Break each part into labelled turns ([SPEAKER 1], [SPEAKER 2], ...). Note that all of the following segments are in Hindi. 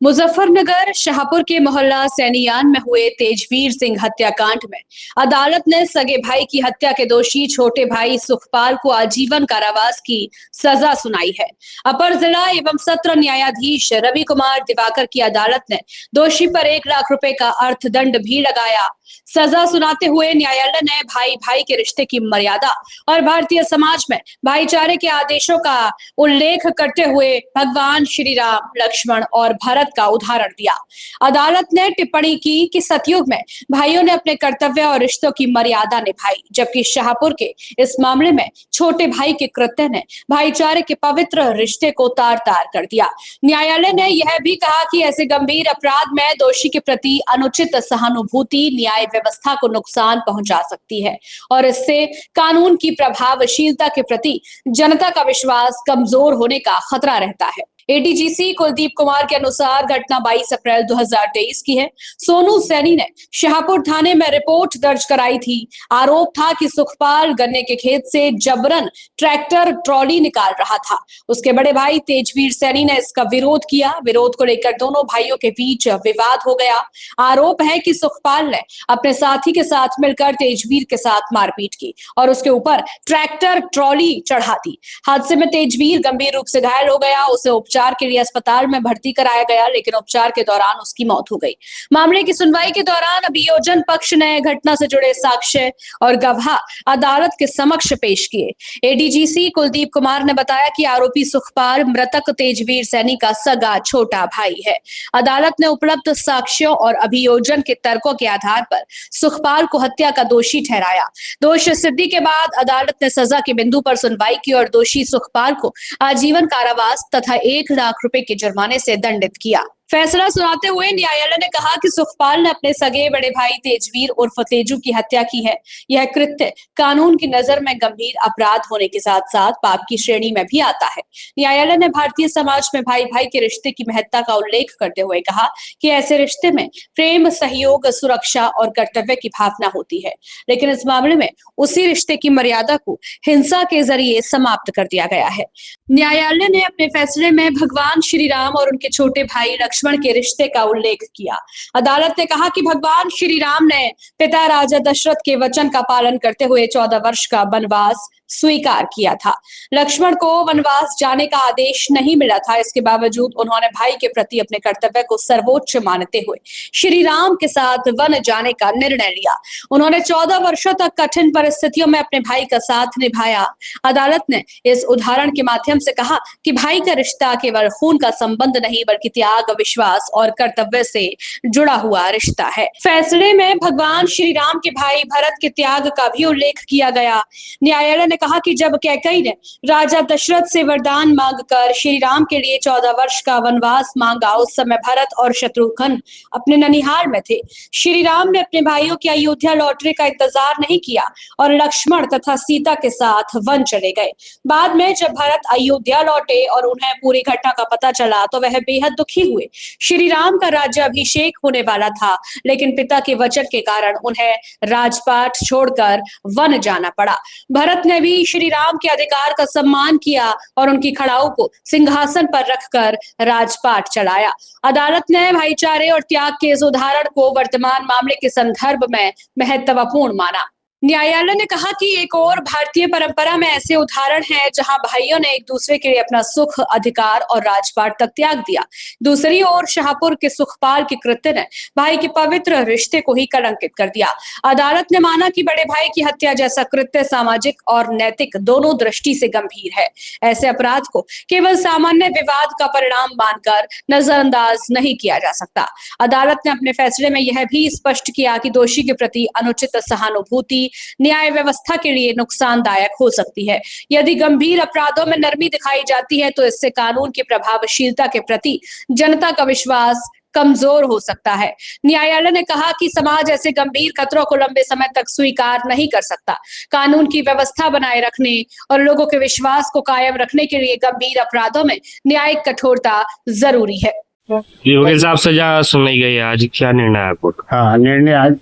[SPEAKER 1] मुजफ्फरनगर शाहपुर के मोहल्ला सैनियान में हुए तेजवीर सिंह हत्याकांड में अदालत ने सगे भाई की हत्या के दोषी छोटे भाई सुखपाल को आजीवन कारावास की सजा सुनाई है। अपर जिला एवं सत्र न्यायाधीश रवि कुमार दिवाकर की अदालत ने दोषी पर 1 लाख रुपए का अर्थदंड भी लगाया। सजा सुनाते हुए न्यायालय ने भाई भाई के रिश्ते की मर्यादा और भारतीय समाज में भाईचारे के आदेशों का उल्लेख करते हुए भगवान श्री राम, लक्ष्मण और भरत का उदाहरण दिया। अदालत ने टिप्पणी की कि सतयुग में भाइयों ने अपने कर्तव्य और रिश्तों की मर्यादा निभाई, जबकि शाहपुर के इस मामले में छोटे भाई के कृत्य ने भाईचारे के पवित्र रिश्ते को तार तार कर दिया। न्यायालय ने यह भी कहा कि ऐसे गंभीर अपराध में दोषी के प्रति अनुचित सहानुभूति न्याय व्यवस्था को नुकसान पहुंचा सकती है और इससे कानून की प्रभावशीलता के प्रति जनता का विश्वास कमजोर होने का खतरा रहता है। एडीजीसी कुलदीप कुमार के अनुसार घटना 22 अप्रैल 2023 की है। सोनू सैनी ने शाहपुर थाने में रिपोर्ट दर्ज कराई थी। आरोप था कि सुखपाल गन्ने के खेत से जबरन ट्रैक्टर ट्रॉली निकाल रहा था। उसके बड़े भाई तेजवीर सैनी ने इसका विरोध किया। विरोध को लेकर दोनों भाइयों के बीच विवाद हो गया। आरोप है कि सुखपाल ने अपने साथी के साथ मिलकर तेजवीर के साथ मारपीट की और उसके ऊपर ट्रैक्टर ट्रॉली चढ़ा दी। हादसे में तेजवीर गंभीर रूप से घायल हो गया। उसे उपचार के लिए अस्पताल में भर्ती कराया गया, लेकिन उपचार के दौरान उसकी मौत हो गई। मामले की सुनवाई के दौरान अभियोजन पक्ष ने घटना से जुड़े साक्ष्य और गवाह अदालत के समक्ष पेश किए। एडीजीसी कुलदीप कुमार ने बताया कि आरोपी सुखपाल मृतक तेजवीर सैनी का सगा छोटा भाई है। अदालत ने उपलब्ध साक्ष्यों और अभियोजन के तर्कों के आधार पर सुखपाल को हत्या का दोषी ठहराया। दोष सिद्धि के बाद अदालत ने सजा के बिंदु पर सुनवाई की और दोषी सुखपाल को आजीवन कारावास तथा 1 लाख रुपए के जुर्माने से दंडित किया। फैसला सुनाते हुए न्यायालय ने कहा कि सुखपाल ने अपने सगे बड़े भाई तेजवीर उर्फ तेजू की हत्या की है। यह कृत्य कानून की नजर में गंभीर अपराध होने के साथ साथ पाप की श्रेणी में भी आता है। न्यायालय ने भारतीय समाज में भाई भाई के रिश्ते की महत्ता का उल्लेख करते हुए कहा कि ऐसे रिश्ते में प्रेम, सहयोग, सुरक्षा और कर्तव्य की भावना होती है, लेकिन इस मामले में उसी रिश्ते की मर्यादा को हिंसा के जरिए समाप्त कर दिया गया है। न्यायालय ने अपने फैसले में भगवान श्री राम और उनके छोटे भाई लक्ष्मण के रिश्ते का उल्लेख किया। अदालत ने कहा कि भगवान श्री राम ने पिता राजा दशरथ के वचन का पालन करते हुए 14 वर्ष का वनवास स्वीकार किया था। लक्ष्मण को वनवास जाने का आदेश नहीं मिला था। इसके बावजूद उन्होंने भाई के प्रति अपने कर्तव्य को सर्वोच्च मानते हुए श्री राम के साथ वन जाने का निर्णय लिया। उन्होंने 14 वर्षों तक कठिन परिस्थितियों में अपने भाई का साथ निभाया। अदालत ने इस उदाहरण के माध्यम से कहा कि भाई का रिश्ता केवल खून का संबंध नहीं, बल्कि त्याग, विश्वास और कर्तव्य से जुड़ा हुआ रिश्ता है। फैसले में भगवान श्री राम के भाई भरत के त्याग का भी उल्लेख किया गया। न्यायालय ने कहा कि जब कैकेयी ने राजा दशरथ से वरदान मांगकर श्री राम के लिए 14 वर्ष का वनवास मांगा, उस समय भरत और शत्रुघ्न अपने ननिहाल में थे। श्री राम ने अपने भाइयों के अयोध्या लौटने का इंतजार नहीं किया और लक्ष्मण तथा सीता के साथ वन चले गए। बाद में जब भरत अयोध्या लौटे और उन्हें पूरी घटना का पता चला तो वह बेहद दुखी हुए। श्री राम का राज्याभिषेक होने वाला था, लेकिन पिता के वचन के कारण उन्हें राजपाट छोड़कर वन जाना पड़ा। भरत ने भी श्री राम के अधिकार का सम्मान किया और उनकी खड़ाऊ को सिंहासन पर रखकर राजपाट चलाया। अदालत ने भाईचारे और त्याग के इस उदाहरण को वर्तमान मामले के संदर्भ में महत्वपूर्ण माना। न्यायालय ने कहा कि एक और भारतीय परंपरा में ऐसे उदाहरण हैं जहां भाइयों ने एक दूसरे के लिए अपना सुख, अधिकार और राजपाट तक त्याग दिया। दूसरी ओर शाहपुर के सुखपाल के कृत्य ने भाई के पवित्र रिश्ते को ही कलंकित कर दिया। अदालत ने माना कि बड़े भाई की हत्या जैसा कृत्य सामाजिक और नैतिक दोनों दृष्टि से गंभीर है। ऐसे अपराध को केवल सामान्य विवाद का परिणाम मानकर नजरअंदाज नहीं किया जा सकता। अदालत ने अपने फैसले में यह भी स्पष्ट किया कि दोषी के प्रति अनुचित सहानुभूति न्याय व्यवस्था के लिए नुकसानदायक हो सकती है। यदि गंभीर अपराधों में नरमी दिखाई जाती है तो इससे कानून की प्रभावशीलता के प्रति जनता का विश्वास कमजोर हो सकता है। न्यायालय ने कहा कि समाज ऐसे गंभीर खतरों को लंबे समय तक स्वीकार नहीं कर सकता। कानून की व्यवस्था बनाए रखने और लोगों के विश्वास को कायम रखने के लिए गंभीर अपराधों में न्यायिक कठोरता जरूरी है।
[SPEAKER 2] जी वकील साहब, सजा सुनाई गई है, आज क्या निर्णय है कोर्ट?
[SPEAKER 3] हाँ, निर्णय आज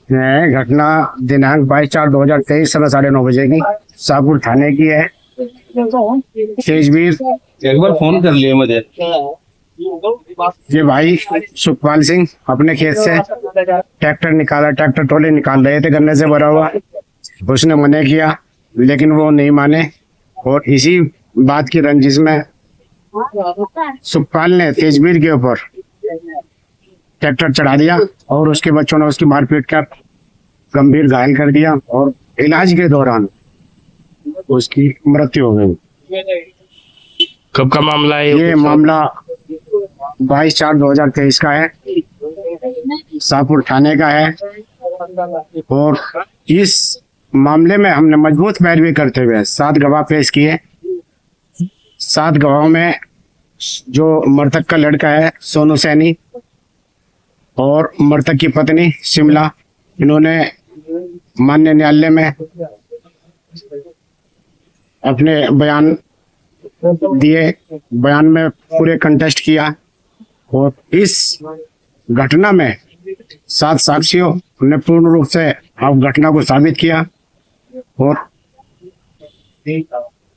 [SPEAKER 3] घटना दिनांक 22/4/2023 समय 9:30 बजे की शाहपुर थाने की है। तेजवीर
[SPEAKER 4] एक बार फोन कर लिए मुझे।
[SPEAKER 3] ये भाई सुखपाल सिंह अपने खेत से ट्रैक्टर ट्रॉली निकाल रहे थे गन्ने से भरा हुआ। उसने मना किया लेकिन वो नहीं माने, और इसी बात की रंजिश में सुखपाल ने तेजवीर के ऊपर ट्रैक्टर चढ़ा दिया और उसके बच्चों ने उसकी मारपीट कर गंभीर घायल कर दिया और इलाज के दौरान उसकी मृत्यु हो गई।
[SPEAKER 2] कब का मामला है
[SPEAKER 3] ये मामला 22/4/2023 का है, शाहपुर थाने का है। और इस मामले में हमने मजबूत पैरवी करते हुए 7 गवाह पेश किए। 7 गवाहों में जो मृतक का लड़का है सोनू सैनी और मृतक की पत्नी शिमला, इन्होंने माननीय न्यायालय में अपने बयान दिए। बयान में पूरे कंटेस्ट किया और इस घटना में 7 साक्षियों ने पूर्ण रूप से आप घटना को साबित किया। और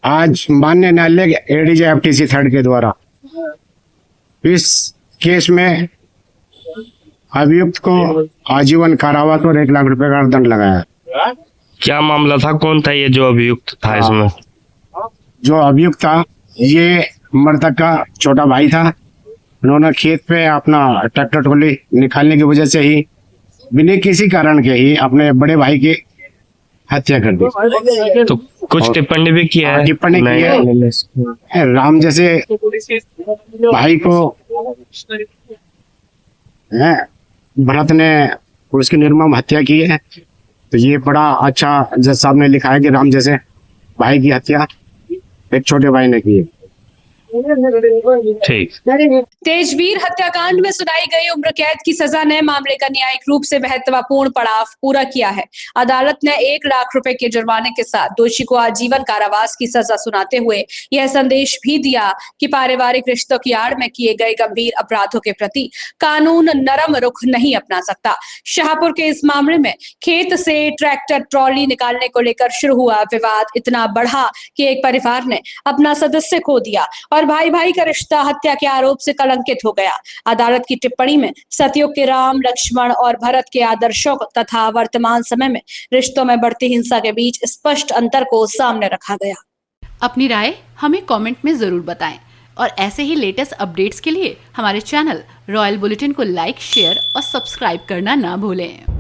[SPEAKER 3] आज माननीय न्यायालय एडीजे एफटीसी 3 के द्वारा इस केस में अभियुक्त को आजीवन कारावास और 1 लाख रुपए का दंड लगाया।
[SPEAKER 2] क्या मामला था, कौन था ये जो अभियुक्त था इसमें?
[SPEAKER 3] जो अभियुक्त था ये मृतक का छोटा भाई था। उन्होंने खेत पे अपना ट्रैक्टर ट्रॉली निकालने की वजह से ही बिना किसी कारण के ही अपने बड़े भाई की हत्या कर दी।
[SPEAKER 2] तो कुछ टिप्पणी भी किया है?
[SPEAKER 3] टिप्पणी की है, राम जैसे भाई को भरत ने उसकी निर्मम हत्या की है। तो ये बड़ा अच्छा जज साहब ने लिखा है कि राम जैसे भाई की हत्या एक छोटे भाई ने की है।
[SPEAKER 2] ठीक।
[SPEAKER 1] तेजवीर हत्याकांड में सुनाई गई उम्र कैद की सजा ने मामले का न्यायिक रूप से महत्वपूर्ण पड़ाव पूरा किया है। अदालत ने 1 लाख रुपए के जुर्माने के साथ दोषी को आजीवन कारावास की सजा सुनाते हुए यह संदेश भी दिया कि पारिवारिक रिश्तों की आड़ में किए गए गंभीर अपराधों के प्रति कानून नरम रुख नहीं अपना सकता। शाहपुर के इस मामले में खेत से ट्रैक्टर ट्रॉली निकालने को लेकर शुरू हुआ विवाद इतना बढ़ा कि एक परिवार ने अपना सदस्य खो दिया और भाई भाई का रिश्ता हत्या के आरोप से कलंकित हो गया। अदालत की टिप्पणी में सतयुग के राम, लक्ष्मण और भरत के आदर्शों तथा वर्तमान समय में रिश्तों में बढ़ती हिंसा के बीच स्पष्ट अंतर को सामने रखा गया।
[SPEAKER 4] अपनी राय हमें कमेंट में जरूर बताएं और ऐसे ही लेटेस्ट अपडेट्स के लिए हमारे चैनल रॉयल बुलेटिन को लाइक, शेयर और सब्सक्राइब करना ना भूलें।